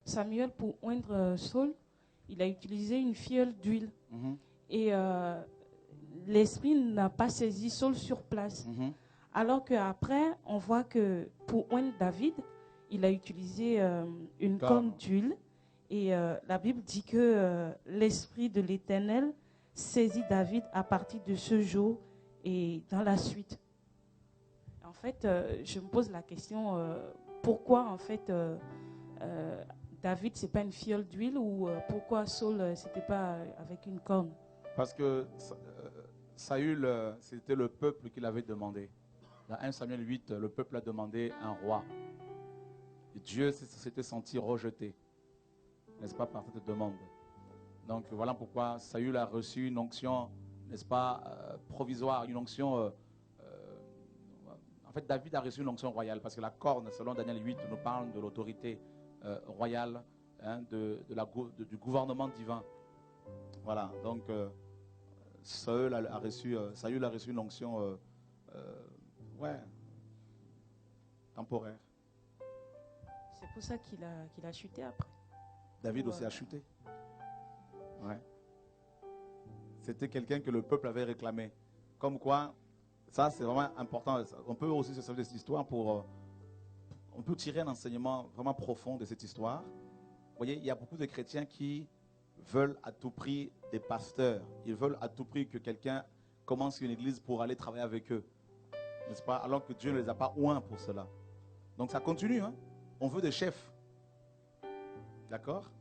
Samuel, pour oindre Saul, il a utilisé une fiole d'huile. Et l'esprit n'a pas saisi Saul sur place. Alors qu'après, on voit que pour oindre David, il a utilisé une corne d'huile. Et la Bible dit que l'esprit de l'Éternel saisit David à partir de ce jour et dans la suite. En fait, je me pose la question, pourquoi en fait David, c'est pas une fiole d'huile, ou pourquoi Saul, c'était pas avec une corne? Parce que Saül, c'était le peuple qui l'avait demandé. Dans 1 Samuel 8, le peuple a demandé un roi. Et Dieu s'était senti rejeté, n'est-ce pas, par cette demande. Donc voilà pourquoi Saül a reçu une onction, n'est-ce pas, provisoire, une onction. En fait, David a reçu une onction royale, parce que la corne, selon Daniel 8, nous parle de l'autorité royale, hein, du gouvernement divin. Voilà, donc Saül a reçu une onction temporaire. C'est pour ça qu'il a chuté après. David aussi a chuté. Ouais. C'était quelqu'un que le peuple avait réclamé. Comme quoi, ça c'est vraiment important. On peut aussi se servir de cette histoire pour... on peut tirer un enseignement vraiment profond de cette histoire. Vous voyez, il y a beaucoup de chrétiens qui veulent à tout prix des pasteurs. Ils veulent à tout prix que quelqu'un commence une église pour aller travailler avec eux. N'est-ce pas? Alors que Dieu ne les a pas oints pour cela. Donc ça continue, hein? On veut des chefs. D'accord?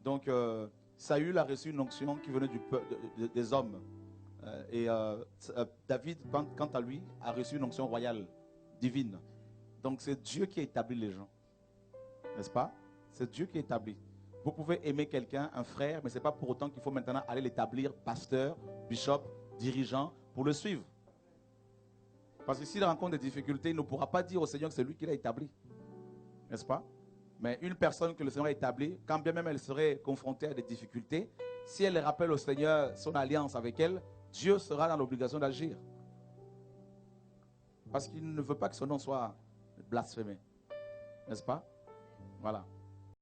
Donc Saül a reçu une onction qui venait des hommes. David, quant à lui, a reçu une onction royale, divine. Donc c'est Dieu qui établit les gens. N'est-ce pas? C'est Dieu qui établit. Vous pouvez aimer quelqu'un, un frère, mais ce n'est pas pour autant qu'il faut maintenant aller l'établir pasteur, bishop, dirigeant, pour le suivre. Parce que s'il rencontre des difficultés, il ne pourra pas dire au Seigneur que c'est lui qui l'a établi. N'est-ce pas? Mais une personne que le Seigneur a établie, quand bien même elle serait confrontée à des difficultés, si elle rappelle au Seigneur son alliance avec elle, Dieu sera dans l'obligation d'agir. Parce qu'il ne veut pas que son nom soit blasphémé. N'est-ce pas? Voilà.